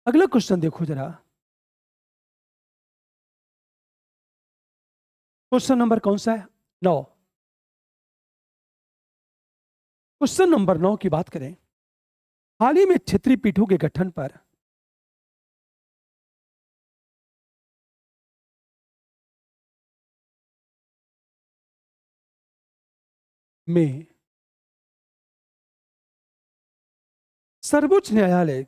अगला क्वेश्चन देखो जरा। क्वेश्चन नंबर कौन सा है? 9। क्वेश्चन नंबर 9 की बात करें। हाल ही में क्षेत्रीय पीठों के गठन पर में सर्वोच्च न्यायालय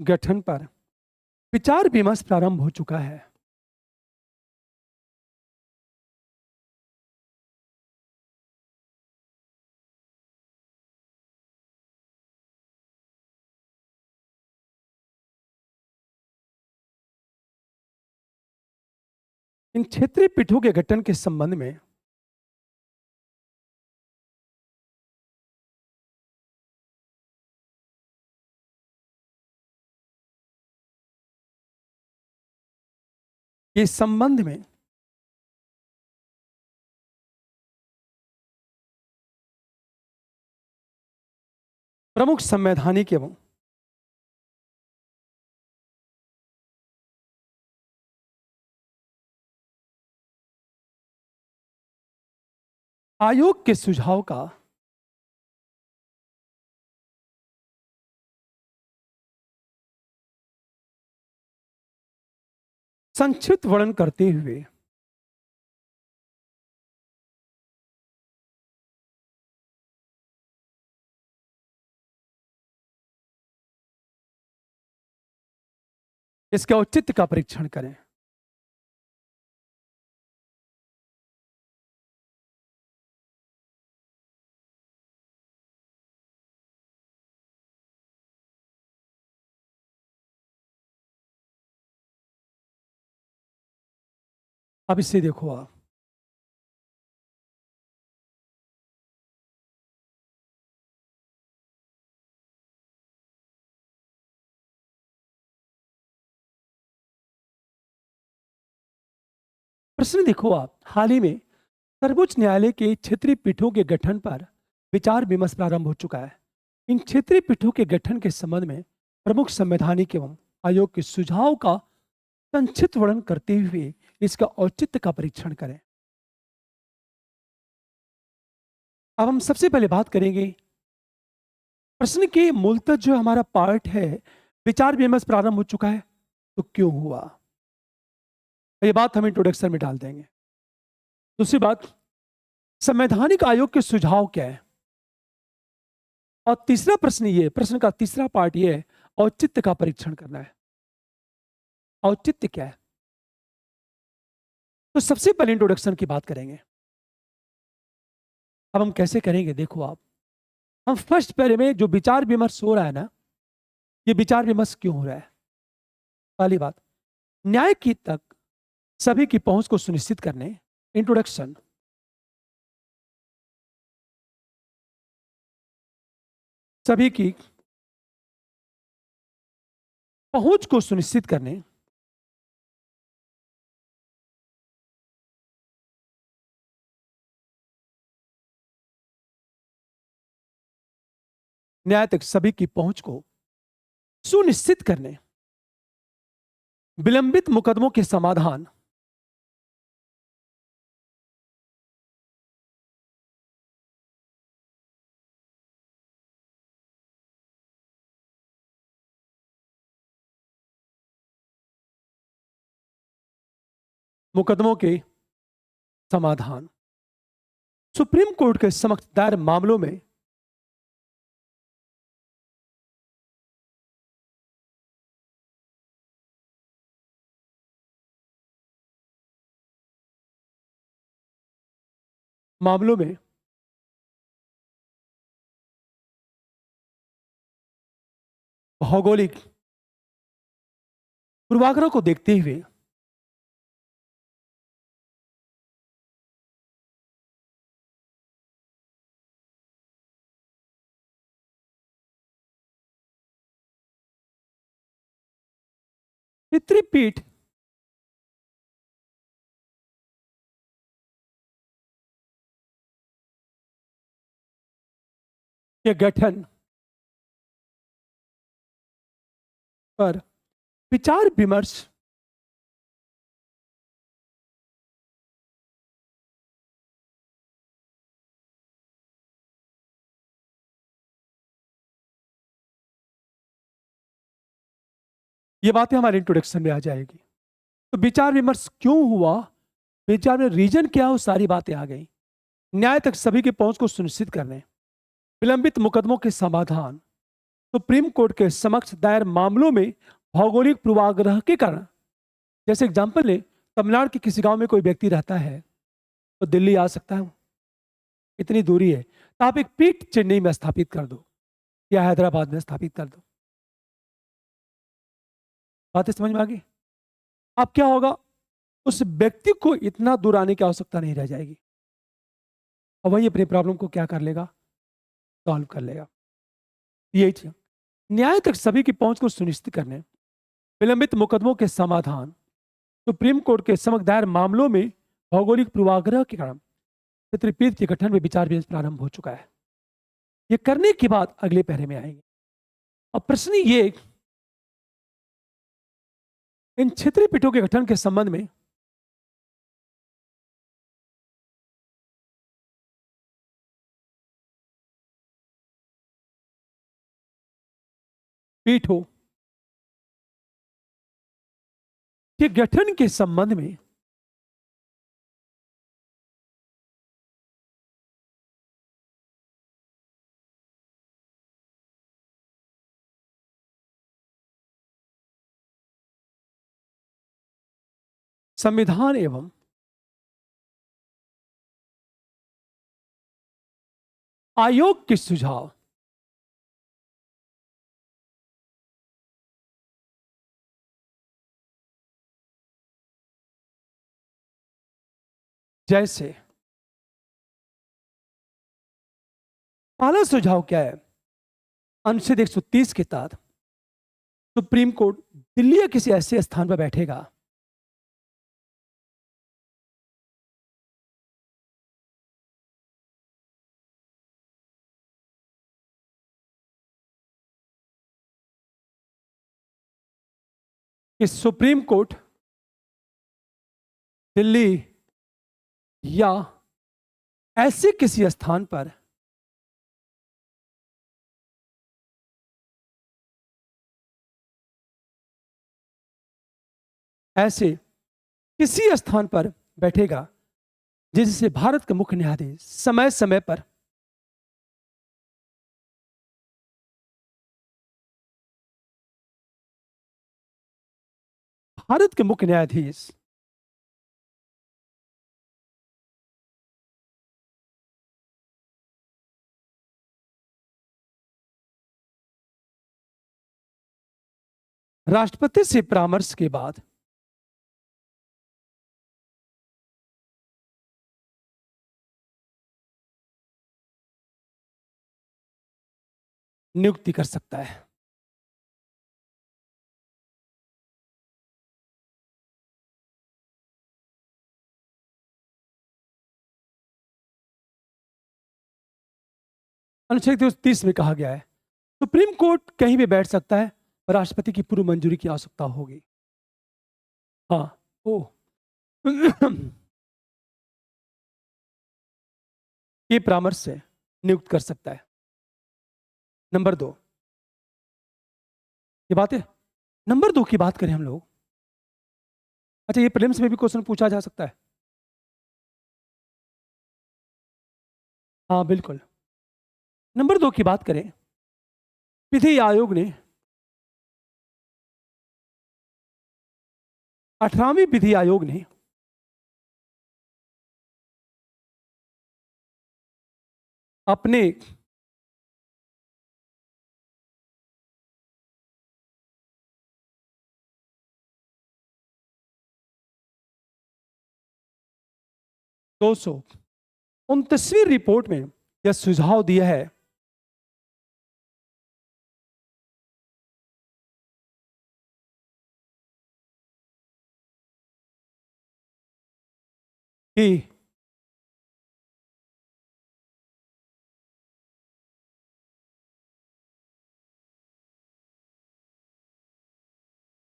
गठन पर विचार विमर्श प्रारंभ हो चुका है। इन क्षेत्रीय पीठों के गठन के संबंध में ये संबंध में प्रमुख संवैधानिक एवं आयोग के सुझाव का संक्षिप्त वर्णन करते हुए इसके औचित्य का परीक्षण करें। अब इसे देखो आप। प्रश्न देखो आप। हाल ही में सर्वोच्च न्यायालय के क्षेत्रीय पीठों के गठन पर विचार विमर्श प्रारंभ हो चुका है। इन क्षेत्रीय पीठों के गठन के संबंध में प्रमुख संवैधानिक एवं आयोग के सुझाव का संक्षिप्त वर्णन करते हुए इसका औचित्य का परीक्षण करें। अब हम सबसे पहले बात करेंगे प्रश्न के मूलतः जो हमारा पार्ट है, विचार विमर्श प्रारंभ हो चुका है तो क्यों हुआ, ये बात हम इंट्रोडक्शन में डाल देंगे। दूसरी बात, संवैधानिक आयोग के सुझाव क्या है। और तीसरा प्रश्न ये, प्रश्न का तीसरा पार्ट ये है, औचित्य का परीक्षण करना है। औचित्य क्या है? तो सबसे पहले इंट्रोडक्शन की बात करेंगे। अब हम कैसे करेंगे देखो आप। हम फर्स्ट पहले में जो विचार विमर्श हो रहा है ना, ये विचार विमर्श क्यों हो रहा है? पहली बात, न्याय की तक सभी की पहुंच को सुनिश्चित करने, इंट्रोडक्शन। सभी की पहुंच को सुनिश्चित करने, न्याय तक सभी की पहुंच को सुनिश्चित करने, विलंबित मुकदमों के समाधान, मुकदमों के समाधान, सुप्रीम कोर्ट के समक्ष दायर मामलों में मामलों में भौगोलिक पूर्वाग्रह को देखते हुए पितृपीठ के गठन पर विचार विमर्श ये बातें हमारे इंट्रोडक्शन में आ जाएगी। तो विचार विमर्श क्यों हुआ, विचार में रीजन क्या हो, सारी बातें आ गई। न्याय तक सभी की पहुंच को सुनिश्चित करने, विलंबित मुकदमों के समाधान, सुप्रीम कोर्ट के समक्ष दायर मामलों में भौगोलिक पूर्वाग्रह के कारण, जैसे एग्जाम्पल ले, तमिलनाडु के किसी गांव में कोई व्यक्ति रहता है तो दिल्ली आ सकता है, इतनी दूरी है, तो आप एक पीठ चेन्नई में स्थापित कर दो या हैदराबाद में स्थापित कर दो। बातें समझ में आ गई? अब क्या होगा, उस व्यक्ति को इतना दूर आने की आवश्यकता नहीं रह जाएगी और वही अपनी प्रॉब्लम को क्या कर लेगा, सॉल्व कर लेगा। यही चीज न्याय तक सभी की पहुंच को सुनिश्चित करने, विलंबित मुकदमों के समाधान, सुप्रीम कोर्ट के समक्ष दायर मामलों में भौगोलिक पूर्वाग्रह के कारण पितृपीठ के गठन में विचार विमर्श प्रारंभ हो चुका है। ये करने के बाद अगले पहरे में आएंगे। अब प्रश्न ये, इन क्षेत्रीय पीठों के गठन के संबंध में पीठों के गठन के संबंध में संविधान एवं आयोग के सुझाव जैसे, पहला सुझाव क्या है, अनुच्छेद 130 के तहत सुप्रीम कोर्ट दिल्ली या किसी ऐसे स्थान पर बैठेगा कि सुप्रीम कोर्ट दिल्ली या ऐसे किसी स्थान पर ऐसे किसी स्थान पर बैठेगा जिससे भारत का मुख्य न्यायाधीश समय समय पर भारत के मुख्य न्यायाधीश राष्ट्रपति से परामर्श के बाद नियुक्ति कर सकता है। अनुच्छेद 30 में कहा गया है सुप्रीम कोर्ट कहीं भी बैठ सकता है, राष्ट्रपति की पूर्व मंजूरी की आवश्यकता होगी। हाँ, ओ ये परामर्श से नियुक्त कर सकता है। नंबर 2, ये बात है। नंबर 2 की बात करें हम लोग, अच्छा ये प्रीलिम्स में भी क्वेश्चन पूछा जा सकता है। हाँ बिल्कुल। नंबर 2 की बात करें, विधि आयोग ने 18वीं विधि आयोग ने अपने दो सौ 29वीं रिपोर्ट में यह सुझाव दिया है कि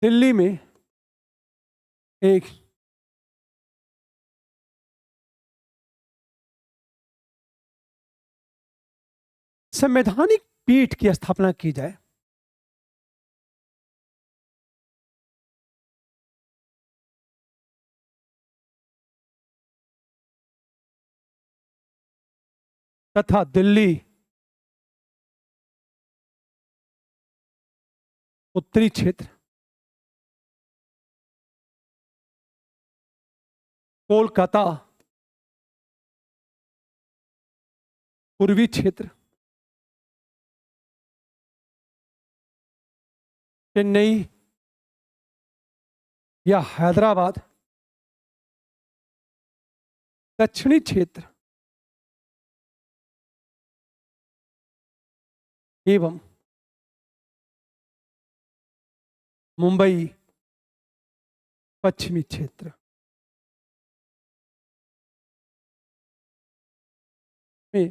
दिल्ली में एक संवैधानिक पीठ की स्थापना की जाए। तथा दिल्ली उत्तरी क्षेत्र, कोलकाता पूर्वी क्षेत्र, चेन्नई या हैदराबाद दक्षिणी क्षेत्र एवं मुंबई पश्चिमी क्षेत्र में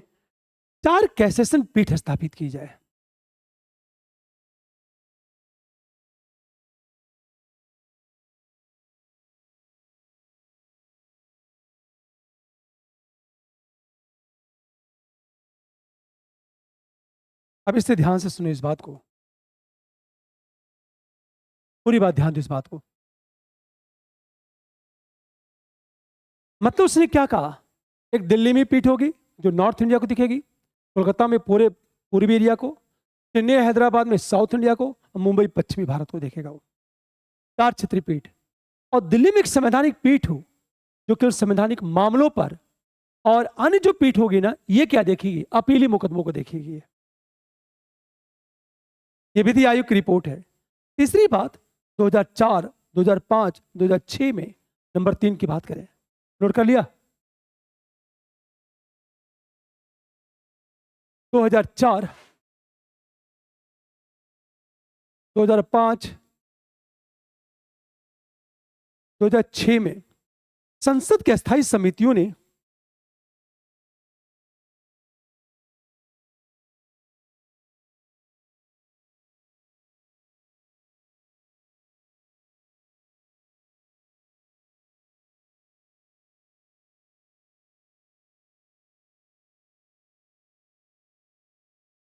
4 कैसेशन पीठ स्थापित की जाए। अब इससे ध्यान से सुनो इस बात को, पूरी बात ध्यान दो इस बात को। मतलब उसने क्या कहा, एक दिल्ली में पीठ होगी जो नॉर्थ इंडिया को दिखेगी, कोलकाता में पूरे पूर्वी एरिया को, चेन्नई हैदराबाद में साउथ इंडिया को, और मुंबई पश्चिमी भारत को देखेगा वो। 4 क्षेत्रीय पीठ। और दिल्ली में एक संवैधानिक पीठ हो जो केवल संवैधानिक मामलों पर, और अन्य जो पीठ होगी ना, ये क्या देखेगी, अपीली मुकदमों को देखेगी। ये विधि आयोग की रिपोर्ट है। तीसरी बात, 2004, 2005, 2006 में नंबर 3 की बात करें, नोट कर लिया। 2004, 2005, 2006 में संसद की अस्थायी समितियों ने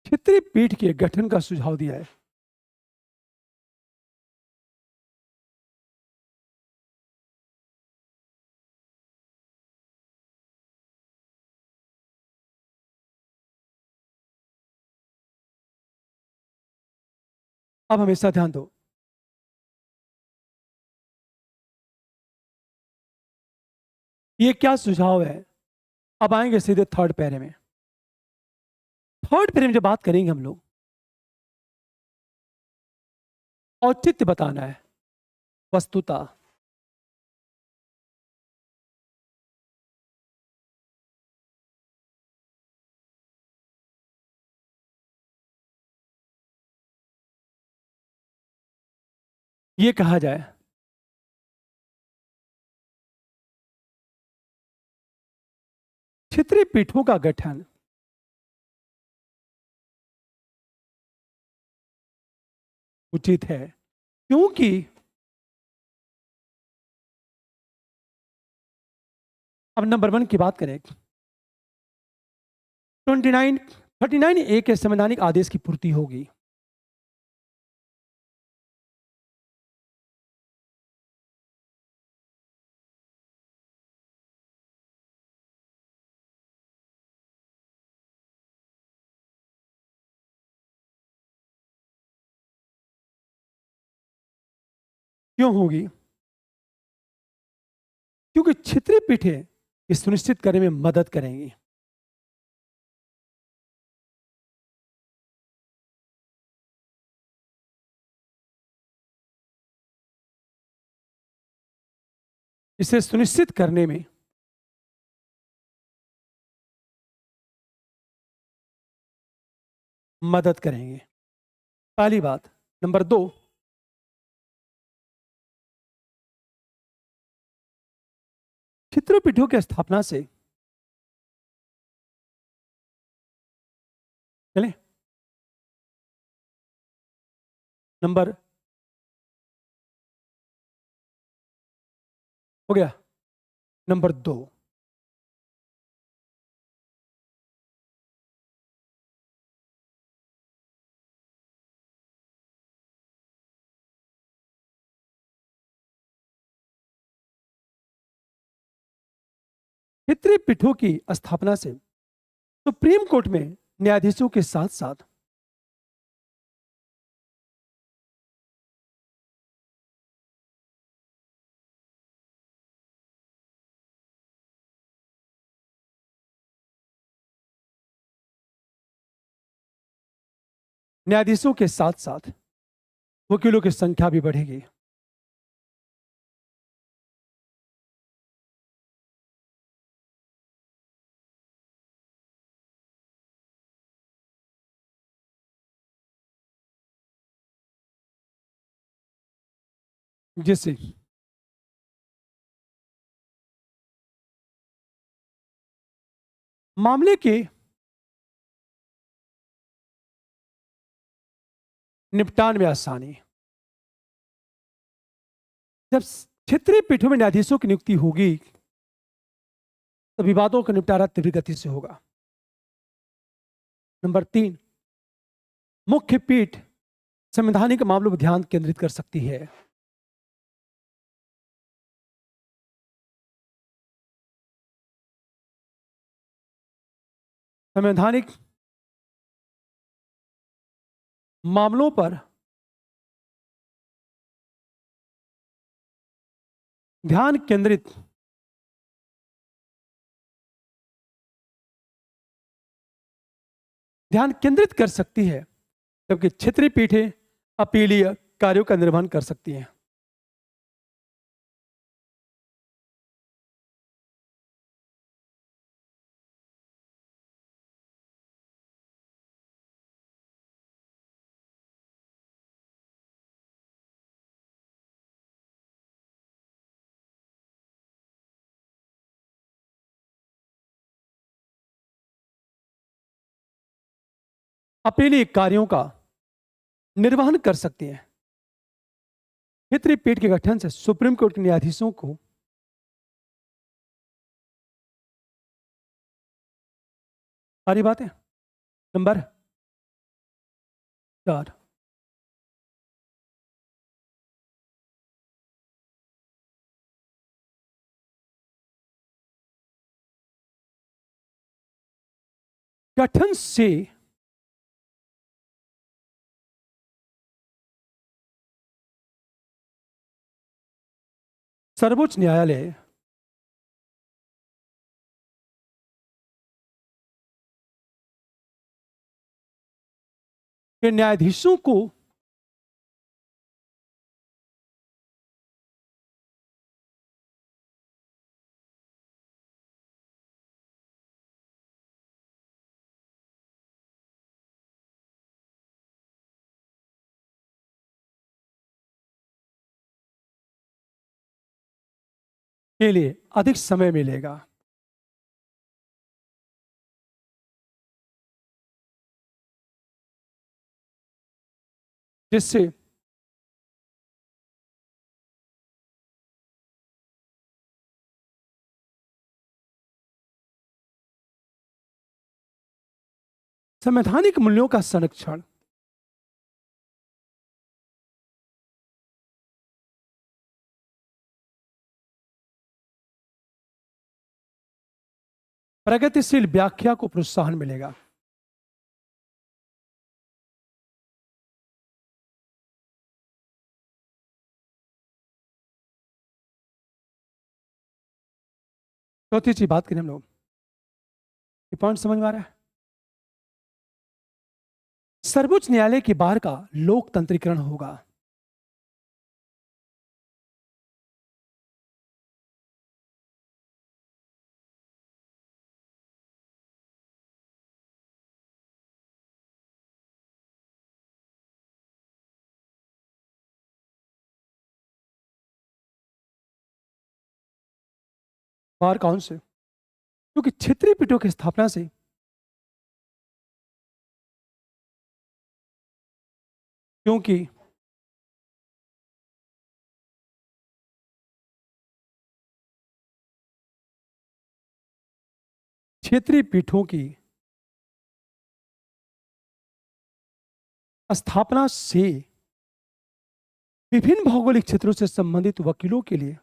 क्षेत्रीय पीठ के गठन का सुझाव दिया है। अब हमेशा ध्यान दो, ये क्या सुझाव है। अब आएंगे सीधे थर्ड पैरे में। थर्ड पैरे में जब बात करेंगे हम लोग, औचित्य बताना है, वस्तुता। ये कहा जाए क्षेत्रीय पीठों का गठन उचित है, क्योंकि अब नंबर 1 की बात करें, 39 के संवैधानिक आदेश की पूर्ति होगी। क्यों होगी? क्योंकि क्षेत्रीय पीठें ये सुनिश्चित करने में मदद करेंगी। इसे सुनिश्चित करने में मदद करेंगे। पहली बात। नंबर 2, क्षेत्रपीठों की स्थापना से चलें। नंबर हो गया। नंबर 2, क्षेत्रीय पीठों की स्थापना से सुप्रीम कोर्ट में न्यायाधीशों के साथ साथ न्यायाधीशों के साथ साथ वकीलों की संख्या भी बढ़ेगी। जिससे मामले के निपटान में आसानी। जब क्षेत्रीय पीठों में न्यायाधीशों की नियुक्ति होगी तो विवादों का निपटारा तीव्र गति से होगा। नंबर 3, मुख्य पीठ संवैधानिक मामलों पर ध्यान केंद्रित कर सकती है। संवैधानिक मामलों पर ध्यान केंद्रित कर सकती है, जबकि क्षेत्रीय पीठें अपीलीय कार्यों का निर्वहन कर सकती हैं। अपीलीय कार्यों का निर्वहन कर सकती हैं। क्षेत्रीय पीठ के गठन से सुप्रीम कोर्ट के न्यायाधीशों को सारी बातें। नंबर 4, गठन से सर्वोच्च न्यायालय के न्यायाधीशों को के लिए अधिक समय मिलेगा। जिससे संवैधानिक मूल्यों का संरक्षण प्रगतिशील व्याख्या को प्रोत्साहन मिलेगा। चौथी चीज बात करें हम लोग, ये पॉइंट समझ में आ रहा है? सर्वोच्च न्यायालय के बाहर का लोकतंत्रीकरण होगा। बाहर कौन से? क्योंकि क्षेत्रीय पीठों की स्थापना से क्योंकि क्षेत्रीय पीठों की स्थापना से विभिन्न भौगोलिक क्षेत्रों से संबंधित वकीलों के लिए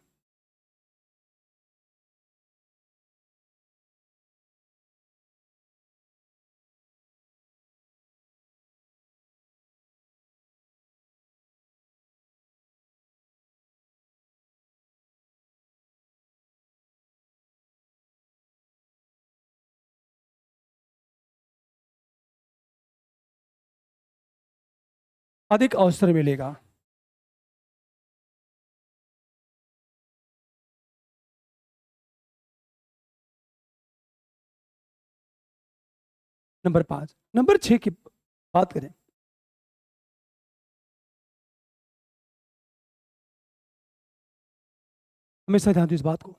अधिक अवसर मिलेगा। नंबर 5, नंबर 6 की बात करें। हमेशा ध्यान दो इस बात को।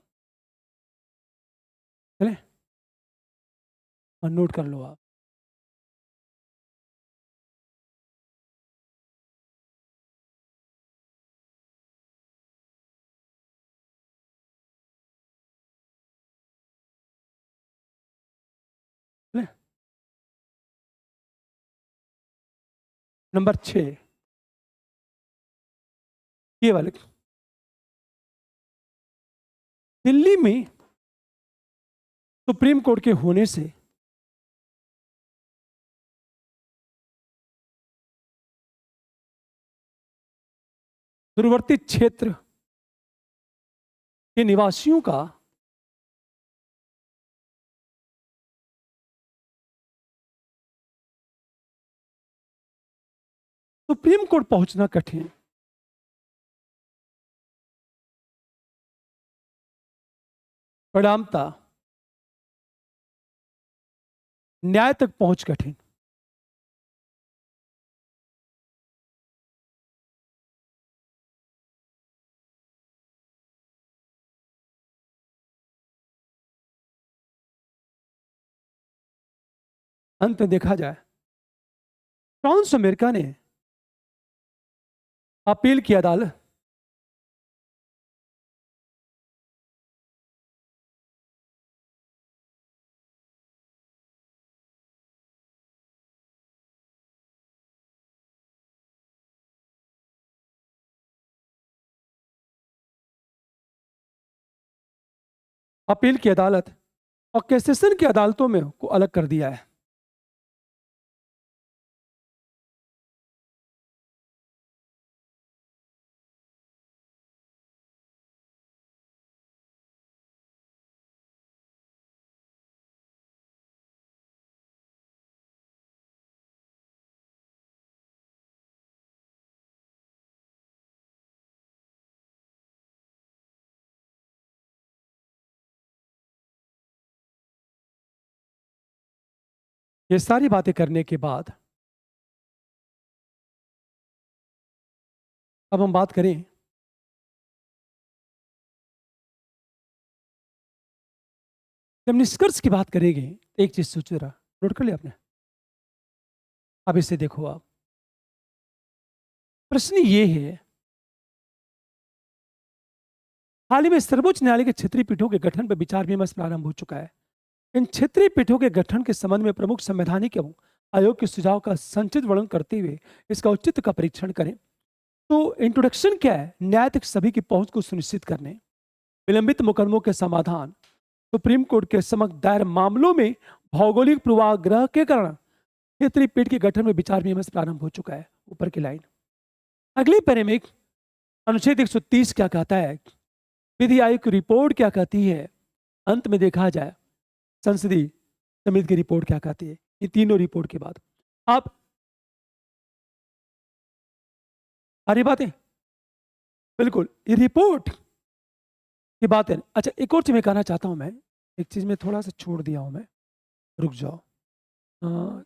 चले और नोट कर लो आप। चले? नंबर 6, केवल दिल्ली में सुप्रीम कोर्ट के होने से दूरवर्ती क्षेत्र के निवासियों का सुप्रीम कोर्ट पहुंचना कठिन, परिणामता न्याय तक पहुंच कठिन। अंत में देखा जाए, फ्रांस अमेरिका ने अपील की अदालत अपील की अदालत और कैसेशन की अदालतों में को अलग कर दिया है। ये सारी बातें करने के बाद अब हम बात करें जब निष्कर्ष की बात करेंगे। एक चीज सोचो रहा, नोट कर लिया आपने? अब इसे देखो आप। प्रश्न ये है, हाल ही में सर्वोच्च न्यायालय के क्षेत्रीय पीठों के गठन पर विचार विमर्श प्रारंभ हो चुका है। इन क्षेत्रीय पीठों के गठन के संबंध में प्रमुख संवैधानिक एवं आयोग के सुझाव का संचित वर्णन करते हुए इसका औचित्य का परीक्षण करें। तो इंट्रोडक्शन क्या है? न्याय तक सभी की पहुंच को सुनिश्चित करने, विलंबित मुकदमों के समाधान, सुप्रीम कोर्ट के समक्ष दायर मामलों में भौगोलिक पूर्वाग्रह के कारण क्षेत्रीय पीठ के गठन में विचार विमर्श प्रारंभ हो चुका है। ऊपर की लाइन। अगली पैरे में अनुच्छेद 130 क्या कहता है, विधि आयोग की रिपोर्ट क्या कहती है, अंत में देखा जाए संसदीय समिति की रिपोर्ट क्या कहती है। ये तीनों रिपोर्ट के बाद आप सारी बातें बिल्कुल ये रिपोर्ट की बात है। अच्छा, एक और चीज मैं कहना चाहता हूं। मैं एक चीज में थोड़ा सा छोड़ दिया हूं। मैं रुक जाओ। हाँ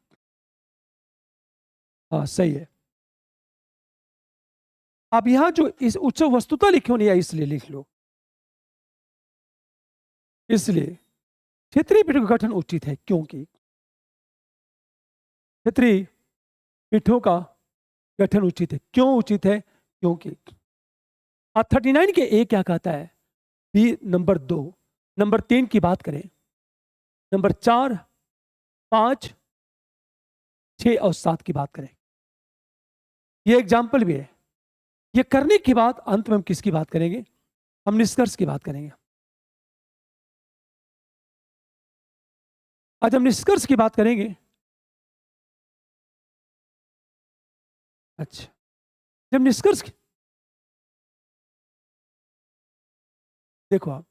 हाँ, सही है। आप यहाँ जो इस उत्सव वस्तुता लिखे हो नहीं, इसलिए लिख लो। इसलिए क्षेत्रीय पीठों का गठन उचित है, क्योंकि क्षेत्रीय पीठों का गठन उचित है। क्यों उचित है? क्योंकि 39 के ए क्या कहता है? बी नंबर 2, नंबर 3 की बात करें, नंबर 4, 5, 6 और 7 की बात करें। ये एग्जाम्पल भी है। ये करने के बाद अंत में हम किसकी बात करेंगे? हम निष्कर्ष की बात करेंगे। आज हम निष्कर्ष की बात करेंगे। अच्छा, जब निष्कर्ष देखो आप,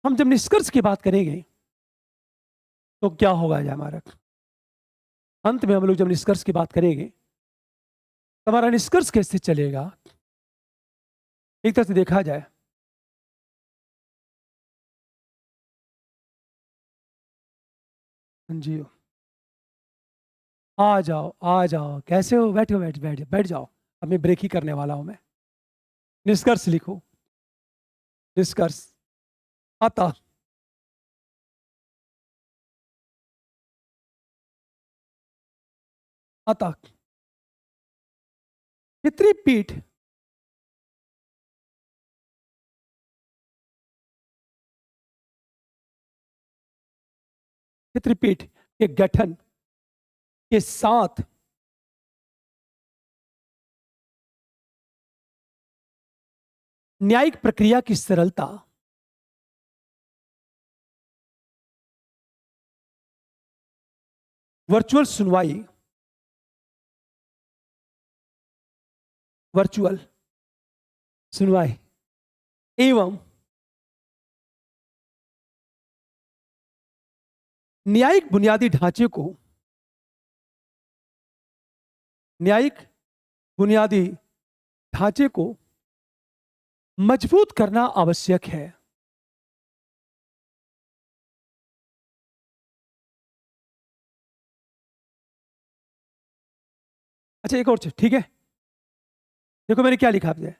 हम जब निष्कर्ष की बात करेंगे तो क्या होगा हमारा? अंत में हम लोग जब निष्कर्ष की बात करेंगे तो हमारा निष्कर्ष कैसे चलेगा? एक तरह से देखा जाए, जी आ जाओ आ जाओ, कैसे हो? बैठो, बैठ जाओ। अब मैं ब्रेक ही करने वाला हूं। मैं निष्कर्ष लिखो। निष्कर्ष अतः अतः क्षेत्रीय पीठ क्षेत्रीय पीठ के गठन के साथ न्यायिक प्रक्रिया की सरलता, वर्चुअल सुनवाई, वर्चुअल सुनवाई एवं न्यायिक बुनियादी ढांचे को, न्यायिक बुनियादी ढांचे को मजबूत करना आवश्यक है। अच्छा, एक और चीज, ठीक है? देखो मैंने क्या लिखा आपसे,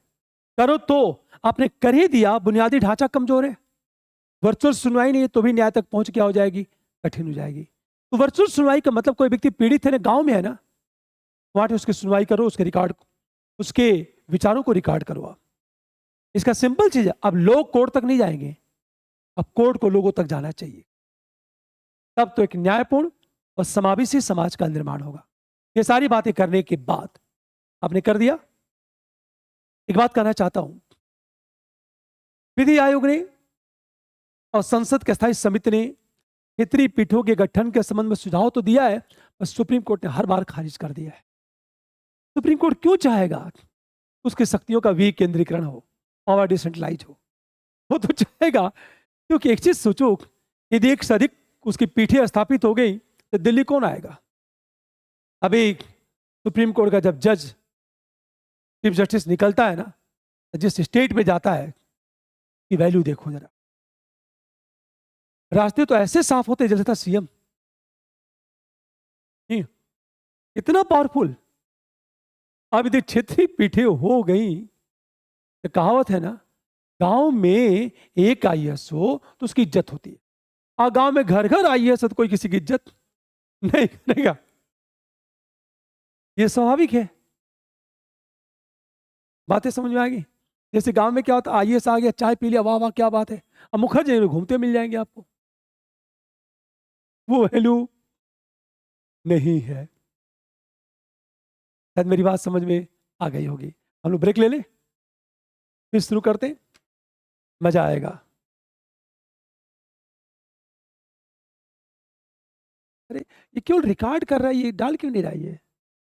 करो तो आपने कर ही दिया, बुनियादी ढांचा कमजोर है, वर्चुअल सुनवाई नहीं है तो भी न्याय तक पहुंच क्या हो जाएगी? कठिन हो जाएगी। तो वर्चुअल सुनवाई का मतलब कोई व्यक्ति पीड़ित है ना, गांव में है ना, वहां उसकी सुनवाई करो, उसके रिकॉर्ड, उसके विचारों को रिकॉर्ड करो आप। इसका सिंपल चीज है, अब लोग कोर्ट तक नहीं जाएंगे, अब कोर्ट को लोगों तक जाना चाहिए, तब तो एक न्यायपूर्ण और समावेशी समाज का निर्माण होगा। ये सारी बातें करने के बाद आपने कर दिया। एक बात कहना चाहता हूं, विधि आयोग ने और संसद के स्थायी समिति ने क्षेत्रीय पीठों के गठन के संबंध में सुझाव तो दिया है, पर सुप्रीम कोर्ट ने हर बार खारिज कर दिया है। सुप्रीम कोर्ट क्यों चाहेगा उसकी शक्तियों का विकेंद्रीकरण हो, पावर डिसेंट्रलाइज हो? वो तो चाहेगा, क्योंकि एक चीज सोचो, यदि एक से अधिक उसकी पीठें स्थापित हो गई तो दिल्ली कौन आएगा? अभी सुप्रीम कोर्ट का जब जज, चीफ जस्टिस निकलता है ना, तो जिस स्टेट में जाता है की वैल्यू देखो जरा। रास्ते तो ऐसे साफ होते जैसे था सीएम, इतना पावरफुल। अब यदि क्षेत्रीय पीठें हो गई तो कहावत है ना, गांव में एक आईएएस हो तो उसकी इज्जत होती है, और गांव में घर घर आईएएस हो तो कोई किसी की इज्जत नहीं करेगा। ये स्वाभाविक है। बातें समझ में आ गई? जैसे गांव में क्या होता, आईएएस आ गया, चाय पी लिया, वाह वाह क्या बात है, अब मुखर्जी में घूमते मिल जाएंगे आपको, वो वैल्यू नहीं है। शायद मेरी बात समझ में आ गई होगी। हम लोग ब्रेक ले लें, फिर शुरू करते हैं, मजा आएगा। अरे ये क्यों रिकॉर्ड कर रहा है, ये डाल क्यों नहीं रहा है ये?